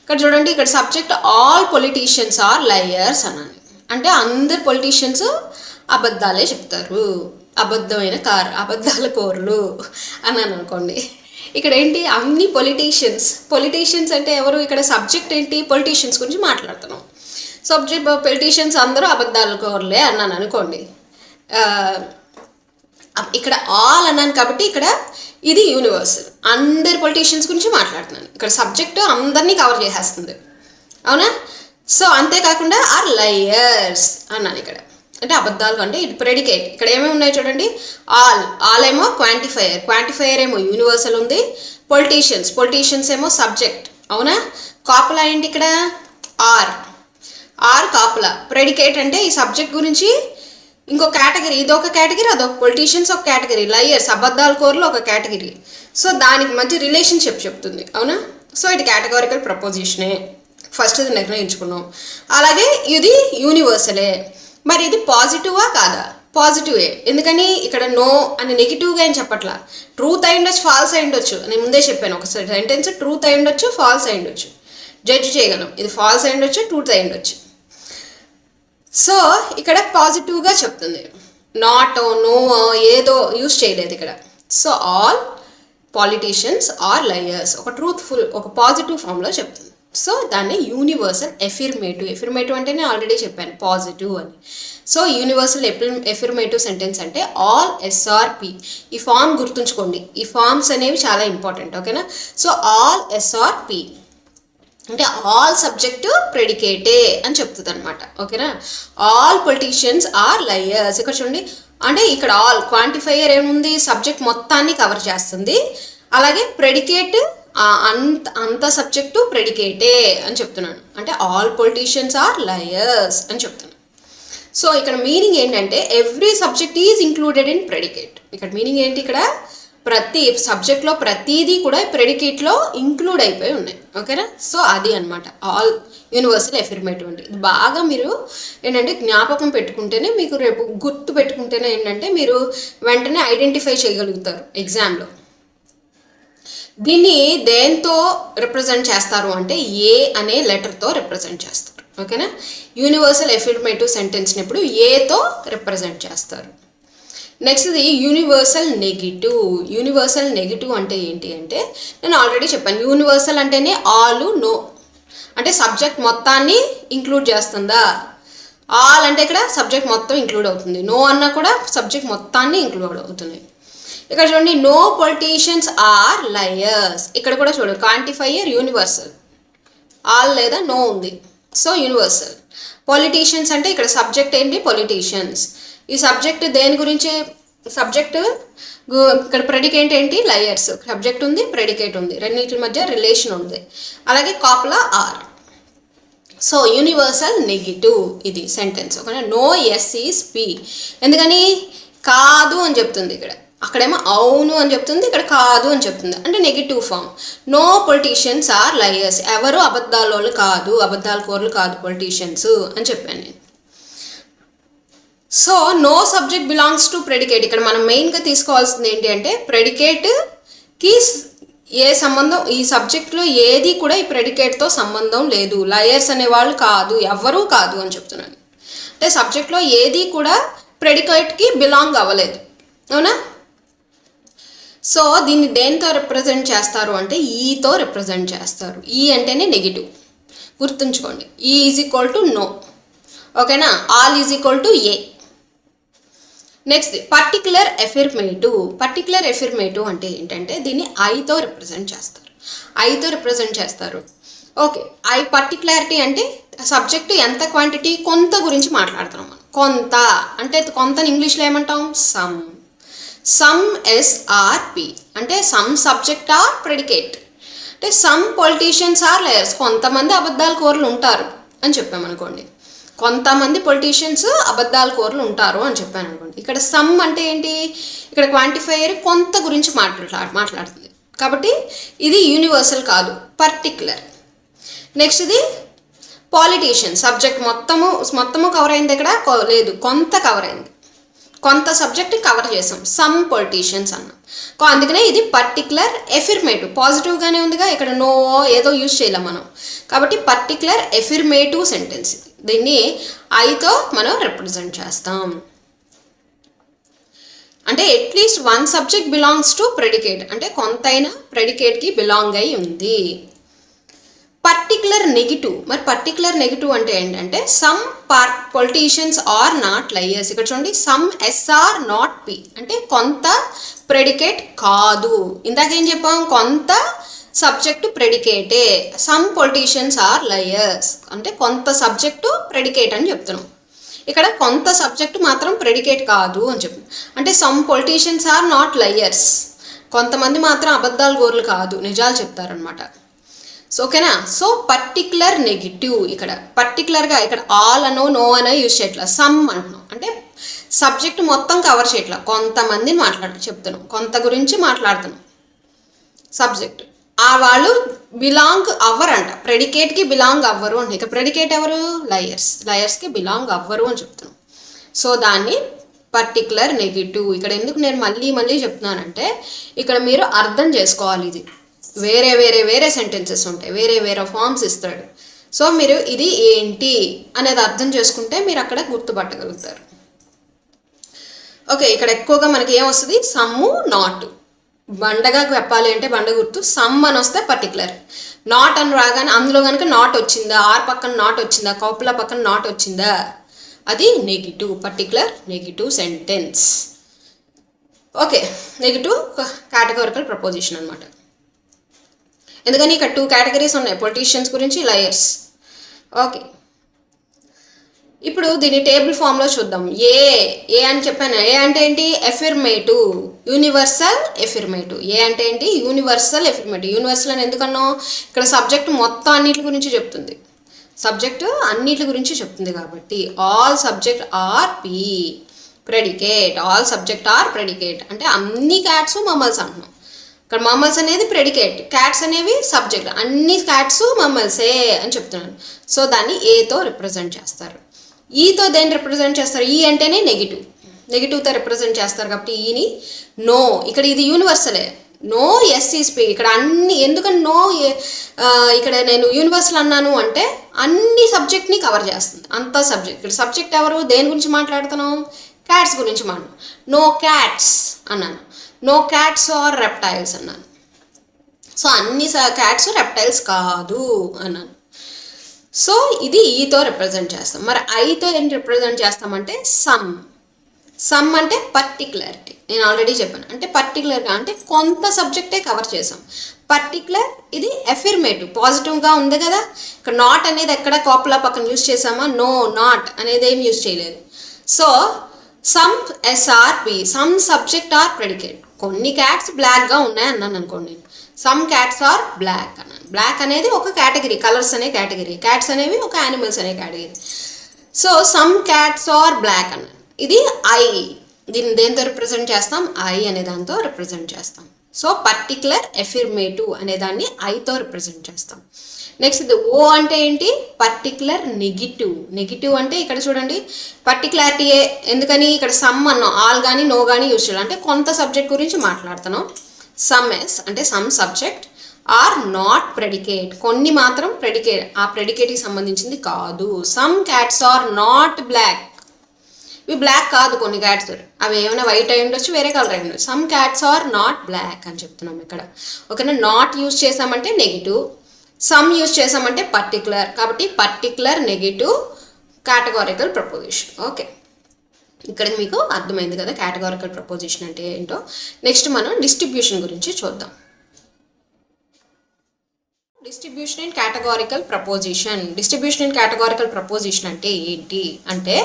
ఇక్కడ చూడండి, ఇక్కడ subject all politicians are liars అన్నాను, అంటే అందరు పొలిటీషియన్స్ అబద్ధాలే చెప్తారు, అబద్ధాల కోర్లు అన్నాను అనుకోండి. ఇక్కడ ఏంటి, అన్ని పొలిటీషియన్స్ అంటే ఎవరు, ఇక్కడ సబ్జెక్ట్ ఏంటి, పొలిటీషియన్స్ గురించి మాట్లాడుతున్నాం. సబ్జెక్ట్ పొలిటీషియన్స్ అందరూ అబద్ధాల కోర్లే అన్నాను అనుకోండి. ఇక్కడ ఆల్ అన్నాను కాబట్టి ఇక్కడ ఇది యూనివర్సల్, అందరి పొలిటీషియన్స్ గురించి మాట్లాడుతున్నాను. ఇక్కడ సబ్జెక్టు అందరినీ కవర్ చేసేస్తుంది, అవునా. సో అంతేకాకుండా ఆర్ లయర్స్ అన్నాను ఇక్కడ, అంటే అబద్ధాలు అంటే ఇది ప్రెడికేట్. ఇక్కడ ఏమేమి ఉన్నాయి చూడండి, ఆల్ ఏమో క్వాంటిఫైయర్ ఏమో యూనివర్సల్ ఉంది, పొలిటీషియన్స్ ఏమో సబ్జెక్ట్, అవునా. కాపులా ఏంటి ఇక్కడ, ఆర్ కాపులా. ప్రెడికేట్ అంటే ఈ సబ్జెక్ట్ గురించి ఇంకో కేటగిరీ, ఇదొక కేటగిరీ, అదొక పొలిటీషియన్స్ ఒక కేటగిరీ, లయర్స్ అబద్ధాల కోర్లు ఒక కేటగిరీ. సో దానికి మధ్య రిలేషన్షిప్ చెప్తుంది, అవునా. సో ఇది కేటగారికల్ ప్రపోజిషనే, ఫస్ట్ ఇది నిర్ణయించుకున్నాం. అలాగే ఇది యూనివర్సలే. మరి ఇది పాజిటివా కాదా, పాజిటివే. ఎందుకని ఇక్కడ నో అని నెగిటివ్గా ఏం చెప్పట్లా, ట్రూత్ అయి ఉండొచ్చు, ఫాల్స్ అయి ఉండొచ్చు. నేను ముందే చెప్పాను, ఒక సెంటెన్స్ ట్రూత్ అయి ఉండొచ్చు, ఫాల్స్ అయి ఉండొచ్చు, జడ్జ్ చేయగలం. ఇది ఫాల్స్ అయి ఉండొచ్చు, ట్రూత్ అయి ఉండొచ్చు. సో ఇక్కడ పాజిటివ్గా చెప్తుంది, నాట్ నో ఏదో యూజ్ చేయలేదు ఇక్కడ. So all politicians are liars ఒక ట్రూత్ఫుల్, ఒక పాజిటివ్ ఫామ్లో చెప్తుంది. సో దాన్ని యూనివర్సల్ ఎఫిర్మేటివ్ అంటే నేను ఆల్రెడీ చెప్పాను పాజిటివ్ అని. సో యూనివర్సల్ ఎఫిర్మేటివ్ సెంటెన్స్ అంటే ఆల్ SRP. ఈ ఫామ్ గుర్తుంచుకోండి, ఈ ఫామ్స్ అనేవి చాలా ఇంపార్టెంట్. ఓకేనా. సో ఆల్ SRP అంటే ఆల్ సబ్జెక్టు ప్రెడికేటే అని చెప్తుంది అనమాట. ఓకేనా. All politicians are liars. ఇక్కడ చూడండి, అంటే ఇక్కడ ఆల్ క్వాంటిఫైయర్ ఏముంది, సబ్జెక్ట్ మొత్తాన్ని కవర్ చేస్తుంది. అలాగే ప్రెడికేట్ అంత సబ్జెక్టు ప్రెడికేటే అని చెప్తున్నాను. అంటే ఆల్ పొలిటీషియన్స్ ఆర్ లయర్స్ అని చెప్తున్నాను. సో ఇక్కడ మీనింగ్ ఏంటంటే every subject is included in predicate. ఇక్కడ మీనింగ్ ఏంటి, ఇక్కడ ప్రతి సబ్జెక్ట్లో ప్రతిదీ కూడా ప్రెడికేట్లో ఇంక్లూడ్ అయిపోయి ఉన్నాయి. ఓకేనా? సో అది అనమాట ఆల్ యూనివర్సల్ ఎఫర్మేటివ్ అంటే. ఇది బాగా మీరు ఏంటంటే జ్ఞాపకం పెట్టుకుంటేనే, మీకు రేపు గుర్తు పెట్టుకుంటేనే ఏంటంటే మీరు వెంటనే ఐడెంటిఫై చేయగలుగుతారు ఎగ్జామ్లో. దీన్ని దేంతో రిప్రజెంట్ చేస్తారు అంటే ఏ అనే లెటర్తో రిప్రజెంట్ చేస్తారు. ఓకేనా? యూనివర్సల్ ఎఫర్మేటివ్ సెంటెన్స్ని ఇప్పుడు ఏతో రిప్రజెంట్ చేస్తారు. నెక్స్ట్ది యూనివర్సల్ నెగిటివ్. యూనివర్సల్ నెగిటివ్ అంటే ఏంటి అంటే నేను ఆల్రెడీ చెప్పాను. యూనివర్సల్ అంటేనే ఆల్, నో అంటే సబ్జెక్ట్ మొత్తాన్ని ఇంక్లూడ్ చేస్తుందా. ఆల్ అంటే ఇక్కడ సబ్జెక్ట్ మొత్తం ఇంక్లూడ్ అవుతుంది. నో అన్నా కూడా సబ్జెక్ట్ మొత్తాన్ని ఇంక్లూడ్ అవుతుంది. ఇక్కడ చూడండి, నో పొలిటీషియన్స్ ఆర్ లయర్స్. ఇక్కడ కూడా చూడండి, క్వాంటిఫైయర్ యూనివర్సల్, ఆల్ లేదా నో ఉంది. So universal. పొలిటీషియన్స్ అంటే ఇక్కడ సబ్జెక్ట్ ఏంటి, పొలిటీషియన్స్. ఈ సబ్జెక్ట్ దేని గురించి, సబ్జెక్ట్ ఇక్కడ ప్రెడికేట్ ఏంటి, లయర్స్. సబ్జెక్ట్ ఉంది, ప్రెడికేట్ ఉంది, రెండింటి మధ్య రిలేషన్ ఉంది. అలాగే copula are. So universal negative ఇది సెంటెన్స్. ఓకేనా? No S is P. ఎందుకని కాదు అని చెప్తుంది ఇక్కడ, అక్కడేమో అవును అని చెప్తుంది, ఇక్కడ కాదు అని చెప్తుంది. అంటే negative form. No politicians are liars. ఎవరు అబద్ధాలు కాదు, అబద్ధాల కోర్లు కాదు పొలిటీషియన్స్ అని చెప్పాను నేను. So no subject belongs to predicate. ఇక్కడ మనం మెయిన్గా తీసుకోవాల్సింది ఏంటి అంటే ప్రెడికేట్కి ఏ సంబంధం, ఈ సబ్జెక్ట్లో ఏది కూడా ఈ ప్రెడికేట్తో సంబంధం లేదు. లయర్స్ అనేవాళ్ళు కాదు, ఎవ్వరూ కాదు అని చెప్తున్నాను. అంటే సబ్జెక్ట్లో ఏది కూడా ప్రెడికేట్కి బిలాంగ్ అవ్వలేదు. అవునా? సో దీన్ని దేంతో రిప్రజెంట్ చేస్తారు అంటే ఈతో రిప్రజెంట్ చేస్తారు. ఈ అంటేనే నెగిటివ్, గుర్తుంచుకోండి. ఈ ఈజ్ ఈక్వల్ టు నో. ఓకేనా? All is equal to A. Next particular affirmative. Particular affirmative అంటే ఏంటంటే దీన్ని ఐతో రిప్రజెంట్ చేస్తారు. ఐతో రిప్రజెంట్ చేస్తారు. ఓకే, ఐ పర్టిక్యులారిటీ అంటే సబ్జెక్టు ఎంత క్వాంటిటీ, కొంత గురించి మాట్లాడుతున్నాం మనం. కొంత అంటే కొంతని ఇంగ్లీష్లో ఏమంటాం, సమ్. సమ్ ఎస్ఆర్పి అంటే సమ్ సబ్జెక్ట్ ఆర్ ప్రెడికేట్. అంటే సమ్ పొలిటీషియన్స్ ఆర్ లయర్స్. కొంతమంది అబద్ధాల కోర్లు ఉంటారు అని చెప్పామనుకోండి. కొంతమంది పొలిటీషియన్స్ అబద్ధాల కోర్లు ఉంటారు అని చెప్పాను అనుకోండి. ఇక్కడ సమ్ అంటే ఏంటి, ఇక్కడ క్వాంటిఫైయర్ కొంత గురించి మాట్లాడుతుంది కాబట్టి ఇది యూనివర్సల్ కాదు, పర్టిక్యులర్. నెక్స్ట్ ఇది పాలిటీషియన్. సబ్జెక్ట్ మొత్తము కవర్ అయింది ఇక్కడ లేదు, కొంత కవర్ అయింది. కొంత సబ్జెక్ట్ కవర్ చేసాం, సమ్ పొలిటీషియన్స్ అన్నాం. అందుకనే ఇది పర్టిక్యులర్ ఎఫర్మేటివ్. పాజిటివ్గానే ఉందిగా, ఇక్కడ నో ఏదో యూజ్ చేయలేం మనం. కాబట్టి పర్టిక్యులర్ ఎఫర్మేటివ్ సెంటెన్స్ ఇది. దీన్ని ఐతో మనం రిప్రజెంట్ చేస్తాం. అంటే at least one subject belongs to predicate. అంటే కొంతైనా ప్రెడికేట్కి బిలాంగ్ అయి ఉంది. Particular negative. మరి పర్టిక్యులర్ నెగిటివ్ అంటే ఏంటంటే some politicians are not liars. ఇక్కడ చూడండి, సమ్ ఎస్ఆర్ నాట్ పి అంటే కొంత ప్రెడికేట్ కాదు. ఇందాకేం చెప్పాం, కొంత సబ్జెక్టు ప్రెడికేటే. సమ్ పొలిటీషియన్స్ ఆర్ లయర్స్ అంటే కొంత సబ్జెక్టు ప్రెడికేట్ అని చెప్తున్నాం. ఇక్కడ కొంత సబ్జెక్టు మాత్రం ప్రెడికేట్ కాదు అని చెప్తున్నాం. అంటే some politicians are not liars. కొంతమంది మాత్రం అబద్ధాల గోర్లు కాదు, నిజాలు చెప్తారనమాట. సో ఓకేనా? So particular negative. ఇక్కడ పర్టికులర్గా ఇక్కడ ఆల్ అనో నో అనో యూజ్ చేయట్లా, సమ్ అంటున్నాం. అంటే సబ్జెక్ట్ మొత్తం కవర్ చేయట్లా, కొంతమంది చెప్తున్నాం, కొంత గురించి మాట్లాడుతున్నాం. సబ్జెక్ట్ వాళ్ళు బిలాంగ్ అవ్వరంట, ప్రెడికేట్కి బిలాంగ్ అవ్వరు అంటే. ఇక ప్రెడికేట్ ఎవరు, లయర్స్. లయర్స్కి బిలాంగ్ అవ్వరు అని చెప్తున్నాం. సో దాన్ని పర్టిక్యులర్ నెగిటివ్. ఇక్కడ ఎందుకు నేను మళ్ళీ చెప్తున్నానంటే ఇక్కడ మీరు అర్థం చేసుకోవాలి. ఇది వేరే సెంటెన్సెస్ ఉంటాయి, వేరే ఫార్మ్స్ ఇస్తాడు. సో మీరు ఇది ఏంటి అనేది అర్థం చేసుకుంటే మీరు అక్కడ గుర్తుపట్టగలుగుతారు. ఓకే, ఇక్కడ ఎక్కువగా మనకి ఏమొస్తుంది, సమ్ము నాట్. బండగా చెప్పాలి అంటే బండ గుర్తు, సమ్ అని వస్తే పర్టికులర్. నాట్ అని రాగానే అందులో కనుక నాట్ వచ్చిందా, ఆర్ పక్కన నాట్ వచ్చిందా, కౌపుల పక్కన నాట్ వచ్చిందా, అది negative, particular negative sentence. Okay, negative categorical proposition అనమాట. ఎందుకని ఇక్కడ 2 కేటగిరీస్ ఉన్నాయి, పొలిటీషియన్స్ గురించి, లయర్స్. ఓకే, ఇప్పుడు దీన్ని టేబుల్ ఫామ్లో చూద్దాం. ఏ అని చెప్పాను. ఏ అంటే ఏంటి? Affirmative, universal affirmative. ఏ అంటే ఏంటి? Universal affirmative. యూనివర్సల్ అని ఎందుకన్నా, ఇక్కడ సబ్జెక్ట్ మొత్తం అన్నిటి గురించి చెప్తుంది. సబ్జెక్టు అన్నిటి గురించి చెప్తుంది కాబట్టి all subject are P predicate. All subject are predicate అంటే అన్ని క్యాట్స్ మమ్మల్స్ అంటున్నాం. ఇక్కడ మమ్మల్స్ అనేది ప్రెడికేట్, క్యాట్స్ అనేవి సబ్జెక్ట్. అన్ని క్యాట్స్ మమ్మల్సే అని చెప్తున్నాను. సో దాన్ని ఏతో రిప్రజెంట్ చేస్తారు. ఈతో దేన్ని రిప్రజెంట్ చేస్తారు? ఈ అంటేనే నెగిటివ్తో రిప్రజెంట్ చేస్తారు కాబట్టి ఈని నో. ఇక్కడ ఇది యూనివర్సలే. No yes he speak. ఇక్కడ అన్ని ఎందుకని నో ఇక్కడ నేను యూనివర్సల్ అన్నాను అంటే అన్ని సబ్జెక్ట్ని కవర్ చేస్తుంది. అంతా సబ్జెక్ట్. ఇక్కడ సబ్జెక్ట్ ఎవరు? దేని గురించి మాట్లాడుతున్నాం? క్యాట్స్ గురించి మాట్లాడు. నో క్యాట్స్ అన్నాను. నో క్యాట్స్ ఆర్ రెప్టైల్స్ అన్నాను. సో అన్ని క్యాట్స్ రెప్టైల్స్ కాదు అన్నాను. సో ఇది ఈతో రిప్రజెంట్ చేస్తాం. మరి ఐతో ఏం రిప్రజెంట్ చేస్తామంటే సమ్ అంటే పర్టికులరిటీ. నేను ఆల్రెడీ చెప్పాను. అంటే పర్టికులర్గా అంటే కొంత సబ్జెక్టే కవర్ చేసాం. పర్టికులర్ ఇది ఎఫిర్మేటివ్, పాజిటివ్గా ఉంది కదా. ఇక్కడ నాట్ అనేది ఎక్కడ కాపులా పక్కన యూజ్ చేసామా? నో, నాట్ అనేది ఏం యూజ్ చేయలేదు. So some SRP, some subject are predicate. కొన్ని క్యాట్స్ బ్లాక్గా ఉన్నాయి అన్నాను అనుకోండి. సమ్ క్యాట్స్ ఆర్ బ్లాక్ అన్నాను. బ్లాక్ అనేది ఒక కేటగిరీ, కలర్స్ అనే కేటగిరీ. క్యాట్స్ అనేవి ఒక యానిమల్స్ అనే category. So some cats are black అన్నాను. ఇది ఐ. దీన్ని దేంతో రిప్రజెంట్ చేస్తాం? ఐ అనే దాంతో రిప్రజెంట్ చేస్తాం. సో పర్టికులర్ ఎఫిర్మేటివ్ అనే దాన్ని ఐతో రిప్రజెంట్ చేస్తాం. నెక్స్ట్ ఇది ఓ అంటే ఏంటి? పర్టికులర్ నెగిటివ్ అంటే ఇక్కడ చూడండి పర్టికులారిటీ. ఎందుకని ఇక్కడ సమ్ అన్నాం, ఆల్ కానీ నో కానీ యూజ్ చేయాలి. అంటే కొంత సబ్జెక్ట్ గురించి మాట్లాడుతున్నాం. సమ్ ఎస్ అంటే some subject are not predicate. కొన్ని మాత్రం ప్రెడికేట్, ఆ ప్రెడికేట్కి సంబంధించింది కాదు. Some cats are not black. ఇవి బ్లాక్ కాదు కొన్ని క్యాట్స్, అవి ఏమైనా వైట్ అయి ఉండొచ్చు, వేరే కలర్ అయి ఉండొచ్చు. Some cats are not black అని చెప్తున్నాం ఇక్కడ. ఓకేనా? నాట్ యూజ్ చేసామంటే నెగిటివ్, సమ్ యూజ్ చేసామంటే పర్టికులర్. కాబట్టి particular negative categorical proposition. Okay, ఇక్కడ మీకు అర్థమైంది కదా కేటగారికల్ ప్రపోజిషన్ అంటే ఏంటో. నెక్స్ట్ మనం డిస్ట్రిబ్యూషన్ గురించి చూద్దాం. Distribution in categorical proposition. Distribution in categorical proposition అంటే ఏంటి అంటే,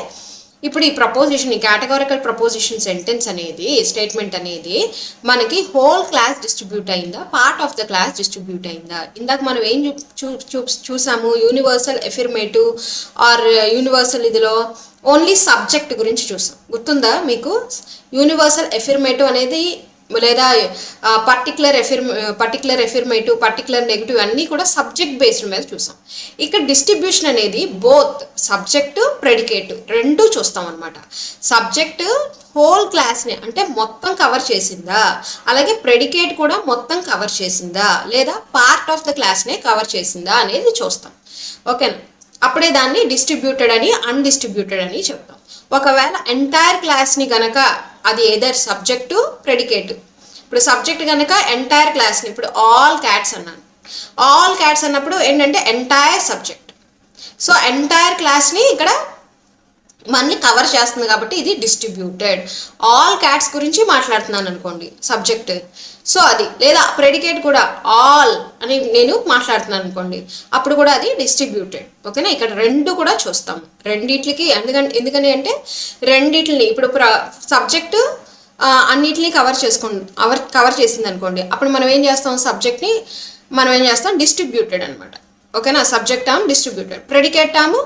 ఇప్పుడు ఈ ప్రపోజిషన్, ఈ కేటగారికల్ ప్రపోజిషన్ సెంటెన్స్ అనేది, స్టేట్మెంట్ అనేది మనకి హోల్ క్లాస్ డిస్ట్రిబ్యూట్ అయిందా, part of the class distribute అయిందా? ఇందాక మనం ఏం చూసాము? యూనివర్సల్ ఎఫిర్మేటివ్ ఆర్ యూనివర్సల్ ఇదిలో ఓన్లీ సబ్జెక్ట్ గురించి చూసాం. గుర్తుందా మీకు? యూనివర్సల్ ఎఫిర్మేటివ్ అనేది లేదా పర్టికులర్ ఎఫిర్మేటివ్, పర్టికులర్ నెగిటివ్ అన్నీ కూడా సబ్జెక్ట్ బేస్డ్ మీద చూసాం. ఇక్కడ డిస్ట్రిబ్యూషన్ అనేది బోత్ సబ్జెక్టు ప్రెడికేట్ రెండూ చూస్తాం అనమాట. సబ్జెక్ట్ హోల్ క్లాస్ని అంటే మొత్తం కవర్ చేసిందా, అలాగే ప్రెడికేట్ కూడా మొత్తం కవర్ చేసిందా, లేదా పార్ట్ ఆఫ్ ద క్లాస్నే కవర్ చేసిందా అనేది చూస్తాం. ఓకేనా? అప్పుడే దాన్ని డిస్ట్రిబ్యూటెడ్ అని, అన్డిస్ట్రిబ్యూటెడ్ అని చెప్తాం. ఒకవేళ ఎంటైర్ క్లాస్ని కనుక అది ఏదర్ సబ్జెక్టు ప్రెడికేట్. ఇప్పుడు సబ్జెక్ట్ కనుక ఎంటైర్ క్లాస్ని, ఇప్పుడు ఆల్ క్యాట్స్ అన్నాను. ఆల్ క్యాట్స్ అన్నప్పుడు ఏంటంటే ఎంటైర్ సబ్జెక్ట్. సో ఎంటైర్ క్లాస్ని ఇక్కడ మనల్ని కవర్ చేస్తుంది కాబట్టి ఇది డిస్ట్రిబ్యూటెడ్. ఆల్ క్యాట్స్ గురించి మాట్లాడుతున్నాను అనుకోండి సబ్జెక్ట్, సో అది. లేదా ప్రెడికేట్ కూడా ఆల్ అని నేను మాట్లాడుతున్నాను అనుకోండి, అప్పుడు కూడా అది డిస్ట్రిబ్యూటెడ్. ఓకేనా? ఇక్కడ రెండు కూడా చూస్తాం రెండిట్లకి. ఎందుకని అంటే రెండిట్లని ఇప్పుడు సబ్జెక్టు అన్నిటిని కవర్ చేసింది అనుకోండి, అప్పుడు మనం ఏం చేస్తాం? సబ్జెక్ట్ని మనం ఏం చేస్తాం? డిస్ట్రిబ్యూటెడ్ అనమాట. ఓకేనా? Subject term distributed, predicate term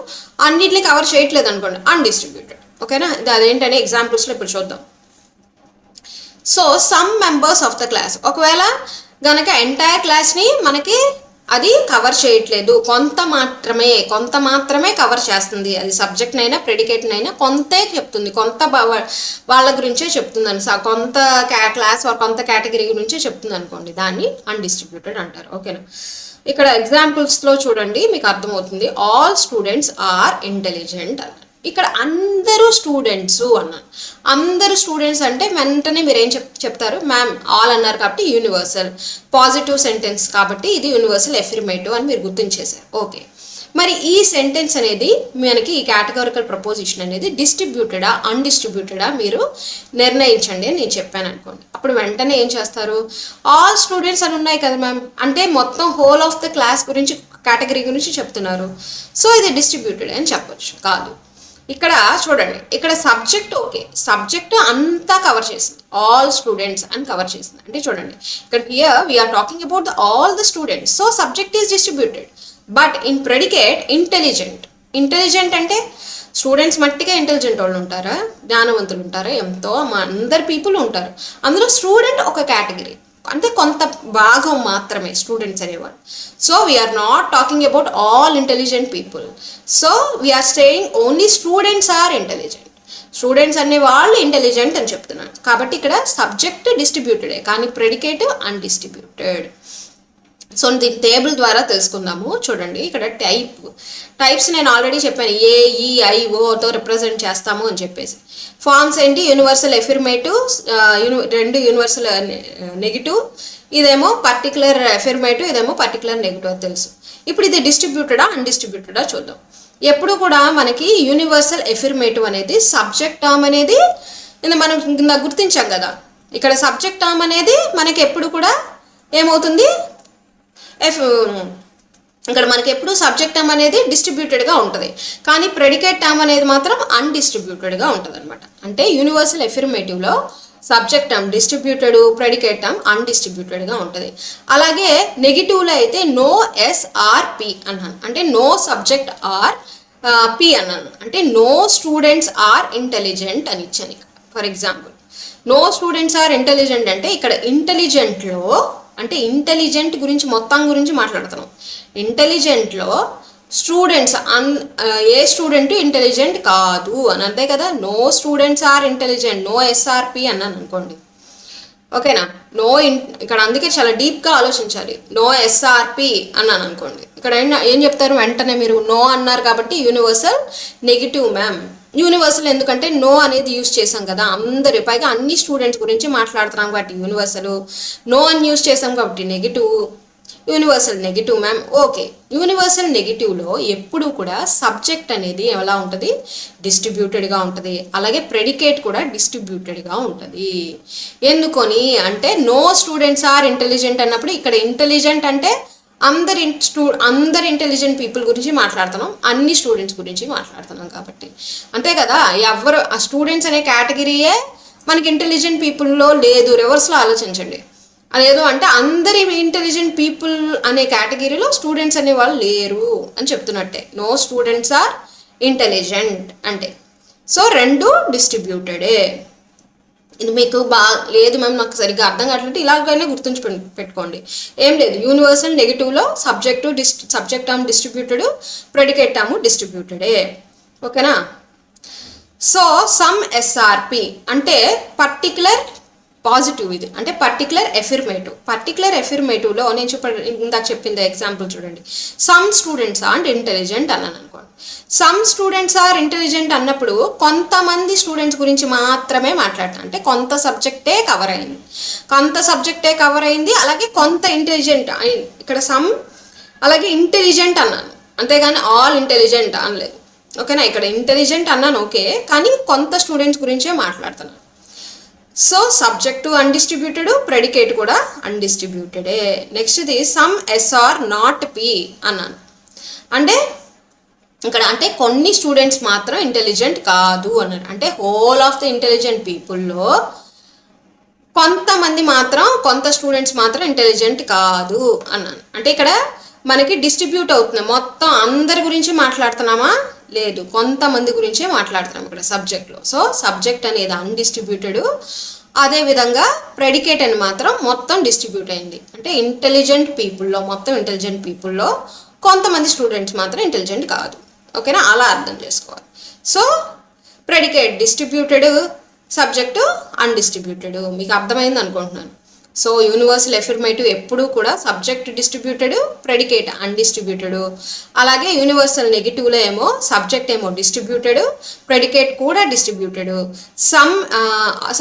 అన్నిటిని కవర్ చేయట్లేదు అనుకోండి, అన్డిస్ట్రిబ్యూటెడ్. ఓకేనా? ఇది అదేంటనే ఎగ్జాంపుల్స్లో ఇప్పుడు చూద్దాం. So some members of the class, ఒకవేళ గనక ఎంటైర్ క్లాస్ని మనకి అది కవర్ చేయట్లేదు, కొంత మాత్రమే కవర్ చేస్తుంది. అది సబ్జెక్ట్నైనా ప్రెడికేట్నైనా కొంతే చెప్తుంది, కొంత వాళ్ళ గురించే చెప్తుందని, కొంత క్లాస్ కొంత కేటగిరీ గురించే చెప్తుంది అనుకోండి, దాన్ని అన్డిస్ట్రిబ్యూటెడ్ అంటారు. ఓకేనా? ఇక్కడ ఎగ్జాంపుల్స్లో చూడండి మీకు అర్థమవుతుంది. ఆల్ స్టూడెంట్స్ ఆర్ ఇంటెలిజెంట్ అన్నారు. ఇక్కడ అందరూ స్టూడెంట్స్ అన్నాను. అందరూ స్టూడెంట్స్ అంటే వెంటనే మీరు ఏం చెప్తారు? మ్యామ్ ఆల్ అన్నారు కాబట్టి యూనివర్సల్, పాజిటివ్ సెంటెన్స్ కాబట్టి ఇది యూనివర్సల్ ఎఫిర్మేటివ్ అని మీరు గుర్తించేశారు. ఓకే, మరి ఈ సెంటెన్స్ అనేది మనకి ఈ కేటగారికల్ ప్రపోజిషన్ అనేది డిస్ట్రిబ్యూటెడా అన్డిస్ట్రిబ్యూటెడా మీరు నిర్ణయించండి అని నేను చెప్పాను అనుకోండి. అప్పుడు వెంటనే ఏం చేస్తారు? ఆల్ స్టూడెంట్స్ అని ఉన్నాయి కదా మ్యామ్, అంటే మొత్తం హోల్ ఆఫ్ ద క్లాస్ గురించి, కేటగిరీ గురించి చెప్తున్నారు, సో ఇది డిస్ట్రిబ్యూటెడ్ అని చెప్పొచ్చు. కాదు, ఇక్కడ చూడండి, ఇక్కడ సబ్జెక్ట్ ఓకే, సబ్జెక్ట్ అంతా కవర్ చేసింది, ఆల్ స్టూడెంట్స్ అని కవర్ చేసింది. అంటే చూడండి, ఇక్కడ here we are talking about all the students, so subject is distributed. But in predicate intelligent, intelligent అంటే స్టూడెంట్స్ మట్టిగా ఇంటెలిజెంట్ వాళ్ళు ఉంటారా, జ్ఞానవంతులు ఉంటారా, ఎంతో అందరు పీపుల్ ఉంటారు. అందులో స్టూడెంట్ ఒక కేటగిరీ, అంటే కొంత భాగం మాత్రమే స్టూడెంట్స్ అనేవాళ్ళు. So we are not talking about all intelligent people, so we are saying only students are intelligent. Students అనే వాళ్ళు ఇంటెలిజెంట్ అని చెప్తున్నాను. కాబట్టి ఇక్కడ సబ్జెక్ట్ డిస్ట్రిబ్యూటెడే, కానీ ప్రెడికేట్ అన్డిస్ట్రిబ్యూటెడ్. సో దీని టేబుల్ ద్వారా తెలుసుకుందాము. చూడండి, ఇక్కడ టైప్స్ నేను ఆల్రెడీ చెప్పాను, AEIOతో రిప్రజెంట్ చేస్తాము అని చెప్పేసి. ఫార్మ్స్ ఏంటి, యూనివర్సల్ ఎఫిర్మేటివ్, 2 యూనివర్సల్ నెగిటివ్, ఇదేమో పర్టికులర్ ఎఫిర్మేటివ్, ఇదేమో పర్టికులర్ నెగిటివ్ అని తెలుసు. ఇప్పుడు ఇది డిస్ట్రిబ్యూటెడా అన్డిస్ట్రిబ్యూటెడా చూద్దాం. ఎప్పుడు కూడా మనకి యూనివర్సల్ ఎఫిర్మేటివ్ అనేది సబ్జెక్ట్ టర్మ్ అనేది మనం కింద గుర్తించాం కదా, ఇక్కడ సబ్జెక్ట్ టర్మ్ అనేది మనకి ఎప్పుడు కూడా ఏమవుతుంది, ఇక్కడ మనకి ఎప్పుడు సబ్జెక్ట్ టర్మ్ అనేది డిస్ట్రిబ్యూటెడ్గా ఉంటుంది, కానీ ప్రెడికేట్ టర్మ్ అనేది మాత్రం అన్డిస్ట్రిబ్యూటెడ్గా ఉంటుంది అనమాట. అంటే యూనివర్సల్ ఎఫిర్మేటివ్లో subject term distributed, predicate term అన్డిస్ట్రిబ్యూటెడ్గా ఉంటుంది. అలాగే నెగిటివ్లో అయితే నో SRP అన్నాను, అంటే నో సబ్జెక్ట్ ఆర్ P అన్నాను, అంటే నో స్టూడెంట్స్ ఆర్ ఇంటెలిజెంట్ అని ఇచ్చాను. For example, no students are intelligent అంటే ఇక్కడ ఇంటెలిజెంట్లో, అంటే ఇంటెలిజెంట్ గురించి మొత్తం గురించి మాట్లాడుతున్నాం. ఇంటెలిజెంట్లో స్టూడెంట్స్ ఏ స్టూడెంట్ ఇంటెలిజెంట్ కాదు అని, అంతే కదా. No students are intelligent, no SRP అన్నాను అనుకోండి, ఓకేనా. ఇక్కడ అందుకే చాలా డీప్గా ఆలోచించాలి. నో SRP అన్నాను అనుకోండి, ఇక్కడ ఏం చెప్తారు వెంటనే మీరు, నో అన్నారు కాబట్టి యూనివర్సల్ నెగిటివ్ మ్యామ్. యూనివర్సల్ ఎందుకంటే నో అనేది యూజ్ చేసాం కదా, అందరి పైగా అన్ని స్టూడెంట్స్ గురించి మాట్లాడుతున్నాం కాబట్టి యూనివర్సల్. నో అని యూజ్ చేసాం కాబట్టి negative, universal negative ma'am. Okay, universal నెగిటివ్లో ఎప్పుడు కూడా సబ్జెక్ట్ అనేది ఎలా ఉంటుంది, డిస్ట్రిబ్యూటెడ్గా ఉంటుంది. అలాగే ప్రెడికేట్ కూడా డిస్ట్రిబ్యూటెడ్గా ఉంటుంది. ఎందుకొని అంటే నో స్టూడెంట్స్ ఆర్ ఇంటెలిజెంట్ అన్నప్పుడు ఇక్కడ ఇంటెలిజెంట్ అంటే అందరి ఇంటెలిజెంట్ పీపుల్ గురించి మాట్లాడుతున్నాం, అన్ని స్టూడెంట్స్ గురించి మాట్లాడుతున్నాం కాబట్టి, అంతే కదా. ఎవరు ఆ స్టూడెంట్స్ అనే కేటగిరీయే మనకి ఇంటెలిజెంట్ పీపుల్లో లేదు, రివర్స్లో ఆలోచించండి. అదేదో అంటే అందరి ఇంటెలిజెంట్ పీపుల్ అనే కేటగిరీలో స్టూడెంట్స్ అనే వాళ్ళు లేరు అని చెప్తున్నట్టే. నో స్టూడెంట్స్ ఆర్ ఇంటెలిజెంట్ అంటే, సో 2 డిస్ట్రిబ్యూటెడే. ఇది మీకు లేదు మ్యామ్ నాకు సరిగ్గా అర్థం కావట్లేదు, ఇలాగైనా గుర్తుంచి పెట్టుకోండి. ఏం లేదు, యూనివర్సల్ నెగిటివ్లో subject term distributed, predicate term డిస్ట్రిబ్యూటెడే, ఓకేనా. సో సమ్ SRP అంటే పర్టికులర్ పాజిటివ్, ఇది అంటే పర్టికులర్ ఎఫిర్మేటివ్లో నేను ఇందాక చెప్పింది ఎగ్జాంపుల్ చూడండి. సమ్ స్టూడెంట్స్ ఆర్ ఇంటెలిజెంట్ అన్నాను అనుకోండి. సమ్ స్టూడెంట్స్ ఆర్ ఇంటెలిజెంట్ అన్నప్పుడు కొంతమంది స్టూడెంట్స్ గురించి మాత్రమే మాట్లాడతాను, అంటే కొంత సబ్జెక్టే కవర్ అయింది. అలాగే కొంత ఇంటెలిజెంట్, ఇక్కడ సమ్ అలాగే ఇంటెలిజెంట్ అన్నాను, అంతేగాని ఆల్ ఇంటెలిజెంట్ అనలేదు, ఓకేనా. ఇక్కడ ఇంటెలిజెంట్ అన్నాను ఓకే, కానీ కొంత స్టూడెంట్స్ గురించే మాట్లాడుతున్నాను. సో సబ్జెక్టు అన్డిస్ట్రిబ్యూటెడ్, ప్రెడికేట్ కూడా అన్డిస్ట్రిబ్యూటెడే. నెక్స్ట్ది సమ్ SR నాట్ P అన్నాను, అంటే ఇక్కడ అంటే కొన్ని స్టూడెంట్స్ మాత్రం ఇంటెలిజెంట్ కాదు అన్నారు, అంటే హోల్ ఆఫ్ ద ఇంటెలిజెంట్ పీపుల్లో కొంత స్టూడెంట్స్ మాత్రం ఇంటెలిజెంట్ కాదు అన్నాను. అంటే ఇక్కడ మనకి డిస్ట్రిబ్యూట్ అవుతుంది, మొత్తం అందరి గురించి మాట్లాడుతున్నామా, లేదు, కొంతమంది గురించే మాట్లాడుతున్నాం ఇక్కడ సబ్జెక్ట్లో. సో సబ్జెక్ట్ అనేది అన్డిస్ట్రిబ్యూటెడ్, అదేవిధంగా ప్రెడికేట్ అని మాత్రం మొత్తం డిస్ట్రిబ్యూట్ అయింది, అంటే ఇంటెలిజెంట్ పీపుల్లో కొంతమంది స్టూడెంట్స్ మాత్రం ఇంటెలిజెంట్ కాదు, ఓకేనా. అలా అర్థం చేసుకోవాలి. So predicate distributed, subject undistributed, మీకు అర్థమైంది అనుకుంటున్నాను. సో యూనివర్సల్ ఎఫిర్మేటివ్ ఎప్పుడూ కూడా సబ్జెక్ట్ డిస్ట్రిబ్యూటెడ్, ప్రెడికేట్ అన్డిస్ట్రిబ్యూటెడ్. అలాగే యూనివర్సల్ నెగిటివ్లో ఏమో సబ్జెక్ట్ ఏమో డిస్ట్రిబ్యూటెడ్, ప్రెడికేట్ కూడా డిస్ట్రిబ్యూటెడ్.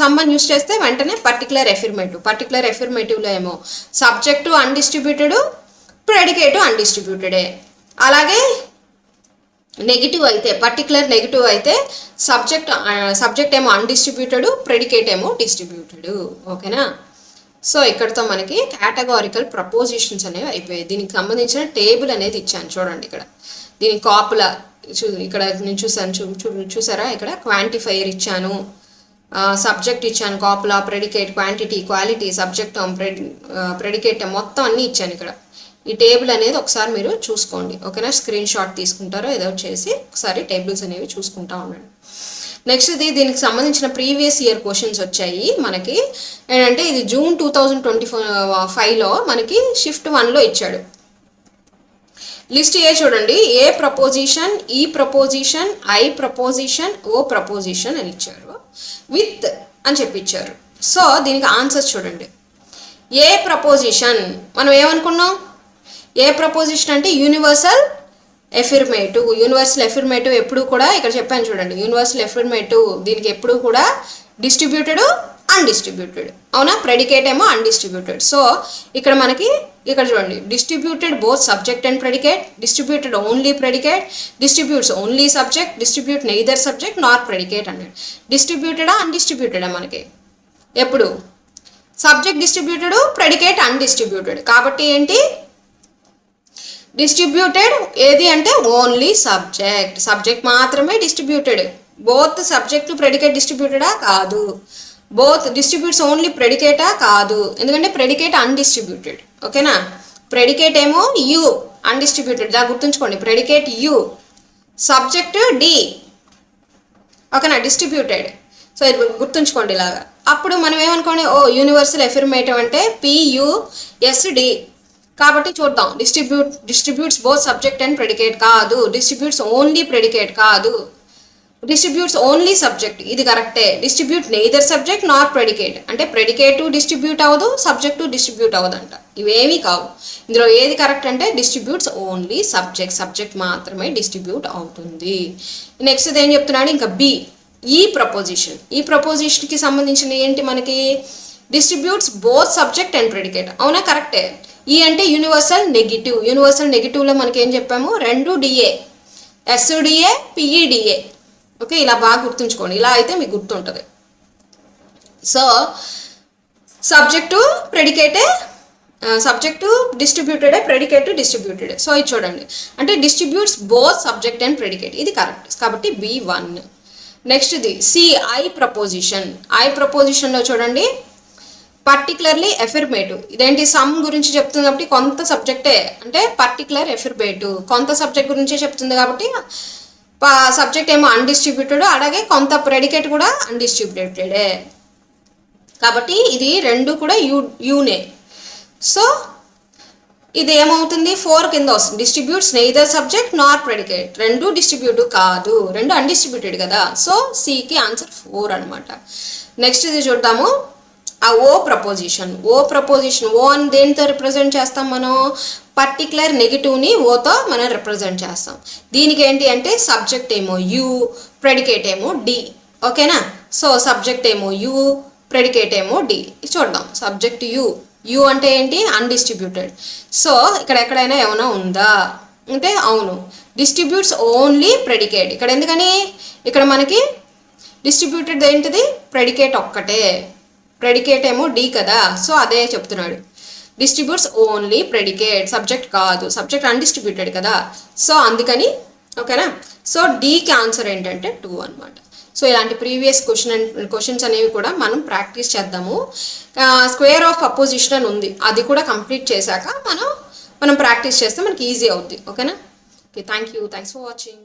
సమ్ అని యూస్ చేస్తే వెంటనే పర్టికులర్ ఎఫిర్మేటివ్లో ఏమో సబ్జెక్టు అన్డిస్ట్రిబ్యూటెడ్, ప్రెడికేట్ అన్డిస్ట్రిబ్యూటెడే. అలాగే నెగిటివ్ అయితే, పర్టికులర్ నెగిటివ్ అయితే సబ్జెక్ట్ ఏమో అన్డిస్ట్రిబ్యూటెడ్, ప్రెడికేట్ ఏమో డిస్ట్రిబ్యూటెడ్, ఓకేనా. సో ఇక్కడతో మనకి కేటగారికల్ ప్రపోజిషన్స్ అనేవి అయిపోయాయి. దీనికి సంబంధించిన టేబుల్ అనేది ఇచ్చాను చూడండి, ఇక్కడ దీని కాపుల ఇక్కడ నేను చూసాను, చూసారా, ఇక్కడ క్వాంటిఫైయర్ ఇచ్చాను, సబ్జెక్ట్ ఇచ్చాను, copula, predicate, quantity, quality, subject, predicate మొత్తం అన్నీ ఇచ్చాను ఇక్కడ. ఈ టేబుల్ అనేది ఒకసారి మీరు చూసుకోండి, ఓకేనా. స్క్రీన్ షాట్ తీసుకుంటారో ఏదో చేసి ఒకసారి టేబుల్స్ అనేవి చూసుకుంటా ఉండండి. నెక్స్ట్ దీనికి సంబంధించిన ప్రీవియస్ ఇయర్ క్వశ్చన్స్ వచ్చాయి మనకి. ఏంటంటే ఇది జూన్ 2025లో మనకి షిఫ్ట్ 1లో ఇచ్చాడు. లిస్ట్ ఏ చూడండి, A proposition, E proposition, I proposition, O proposition అని ఇచ్చారు, విత్ అని చెప్పిచ్చారు. సో దీనికి ఆన్సర్స్ చూడండి. ఏ ప్రపోజిషన్ మనం ఏమనుకున్నాం, ఏ ప్రపోజిషన్ అంటే యూనివర్సల్ ఎఫిర్మేటివ్. యూనివర్సల్ ఎఫిర్మేటివ్ ఎప్పుడు కూడా ఇక్కడ చెప్పాను చూడండి, యూనివర్సల్ ఎఫిర్మేటివ్ దీనికి ఎప్పుడు కూడా డిస్ట్రిబ్యూటెడ్, అన్డిస్ట్రిబ్యూటెడ్, అవునా. ప్రెడికేట్ ఏమో అన్డిస్ట్రిబ్యూటెడ్. సో ఇక్కడ మనకి ఇక్కడ చూడండి, distributed both subject and predicate, distributed only predicate, distributes only subject, distribute neither subject Nar predicate అన్నాడు. డిస్ట్రిబ్యూటెడా అన్డిస్ట్రిబ్యూటెడా మనకి ఎప్పుడు సబ్జెక్ట్ డిస్ట్రిబ్యూటెడ్, ప్రెడికేట్ అన్డిస్ట్రిబ్యూటెడ్. కాబట్టి ఏంటి డిస్ట్రిబ్యూటెడ్ ఏది అంటే ఓన్లీ సబ్జెక్ట్, సబ్జెక్ట్ మాత్రమే డిస్ట్రిబ్యూటెడ్. బోత్ సబ్జెక్టు ప్రెడికేట్ డిస్ట్రిబ్యూటెడా కాదు, బోత్ డిస్ట్రిబ్యూట్స్ ఓన్లీ ప్రెడికేటా కాదు, ఎందుకంటే ప్రెడికేట్ అన్డిస్ట్రిబ్యూటెడ్, ఓకేనా. ప్రెడికేట్ ఏమో యు, అన్డిస్ట్రిబ్యూటెడ్, దా గుర్తుంచుకోండి, ప్రెడికేట్ యు, సబ్జెక్ట్ డి, ఓకేనా, డిస్ట్రిబ్యూటెడ్. సో ఇది గుర్తుంచుకోండి ఇలాగా. అప్పుడు మనం ఏమనుకోండి, ఓ యూనివర్సల్ ఎఫిర్మేటివ్ అంటే PUSD. కాబట్టి చూద్దాం, distributes both subject and predicate కాదు, డిస్ట్రిబ్యూట్స్ ఓన్లీ ప్రెడికేట్ కాదు, డిస్ట్రిబ్యూట్స్ ఓన్లీ సబ్జెక్ట్ ఇది కరెక్టే. Distribute neither subject not predicate అంటే ప్రెడికేటు డిస్ట్రిబ్యూట్ అవ్వదు, సబ్జెక్టు డిస్ట్రిబ్యూట్ అవ్వదంట. ఇవేమీ కావు. ఇందులో ఏది కరెక్ట్ అంటే డిస్ట్రిబ్యూట్స్ ఓన్లీ సబ్జెక్ట్, సబ్జెక్ట్ మాత్రమే డిస్ట్రిబ్యూట్ అవుతుంది. నెక్స్ట్ ఏం చెప్తున్నాడు ఇంకా బి, ఈ ప్రపోజిషన్. ఈ ప్రపోజిషన్కి సంబంధించిన ఏంటి మనకి, distributes both subject and predicate, అవునా, కరెక్టే. ఈ అంటే యూనివర్సల్ నెగిటివ్. యూనివర్సల్ నెగిటివ్లో మనకి ఏం చెప్పాము, 2 DA, SDA, PEDA, ఓకే. ఇలా బాగా గుర్తుంచుకోండి, ఇలా అయితే మీకు గుర్తుంటుంది. సో సబ్జెక్టు ప్రెడికేటే, సబ్జెక్టు డిస్ట్రిబ్యూటెడే, ప్రెడికేట్ డిస్ట్రిబ్యూటెడ్. సో ఇది చూడండి, అంటే distributes both subject and predicate, ఇది కరెక్ట్. కాబట్టి B1. నెక్స్ట్ ఇది సి, ఐ ప్రపోజిషన్. ఐ ప్రపోజిషన్లో చూడండి, పర్టికులర్లీ ఎఫిర్మేటివ్. ఇదేంటి సమ్ గురించి చెప్తుంది కాబట్టి కొంత సబ్జెక్టే, అంటే పర్టికులర్ ఎఫిర్మేటివ్ కొంత సబ్జెక్ట్ గురించే చెప్తుంది కాబట్టి సబ్జెక్ట్ ఏమో అన్డిస్ట్రిబ్యూటెడ్, అలాగే కొంత ప్రెడికేట్ కూడా అన్డిస్ట్రిబ్యూటెడే. కాబట్టి ఇది రెండు కూడా యూనే. సో ఇది ఏమవుతుంది, 4 కింద వస్తుంది. డిస్ట్రిబ్యూట్స్ నెయిదర్ సబ్జెక్ట్ నార్ ప్రెడికేట్, రెండు డిస్ట్రిబ్యూటివ్ కాదు, రెండు అన్డిస్ట్రిబ్యూటెడ్ కదా. సో సికి ఆన్సర్ 4 అనమాట. నెక్స్ట్ ఇది చూద్దాము, ఆ ఓ ప్రపోజిషన్. ఓ ప్రపోజిషన్, ఓ అని దేనితో రిప్రజెంట్ చేస్తాం మనం, పర్టికులర్ నెగిటివ్ని ఓతో మనం రిప్రజెంట్ చేస్తాం. దీనికి ఏంటి అంటే సబ్జెక్ట్ ఏమో యు, ప్రెడికేట్ ఏమో డి, ఓకేనా. సో సబ్జెక్ట్ ఏమో యు, ప్రెడికేట్ ఏమో డి. చూద్దాం, సబ్జెక్ట్ యు, యు అంటే ఏంటి అన్డిస్ట్రిబ్యూటెడ్. సో ఇక్కడ ఎక్కడైనా ఏమైనా ఉందా అంటే అవును, డిస్ట్రిబ్యూట్స్ ఓన్లీ ప్రెడికేట్. ఇక్కడ ఎందుకని, ఇక్కడ మనకి డిస్ట్రిబ్యూటెడ్ ఏంటిది ప్రెడికేట్ ఒక్కటే, ప్రెడికేట్ ఏమో డి కదా. సో అదే చెప్తున్నాడు, డిస్ట్రిబ్యూట్స్ ఓన్లీ ప్రెడికేట్, సబ్జెక్ట్ కాదు, సబ్జెక్ట్ అన్డిస్ట్రిబ్యూటెడ్ కదా. సో అందుకని ఓకేనా. సో డీకి ఆన్సర్ ఏంటంటే 2 అనమాట. సో ఇలాంటి ప్రీవియస్ క్వశ్చన్స్ అనేవి కూడా మనం ప్రాక్టీస్ చేద్దాము. స్క్వేర్ ఆఫ్ అపోజిషన్ అని ఉంది, అది కూడా కంప్లీట్ చేశాక మనం ప్రాక్టీస్ చేస్తే మనకి ఈజీ అవుద్ది, ఓకేనా. Okay, thanks for watching.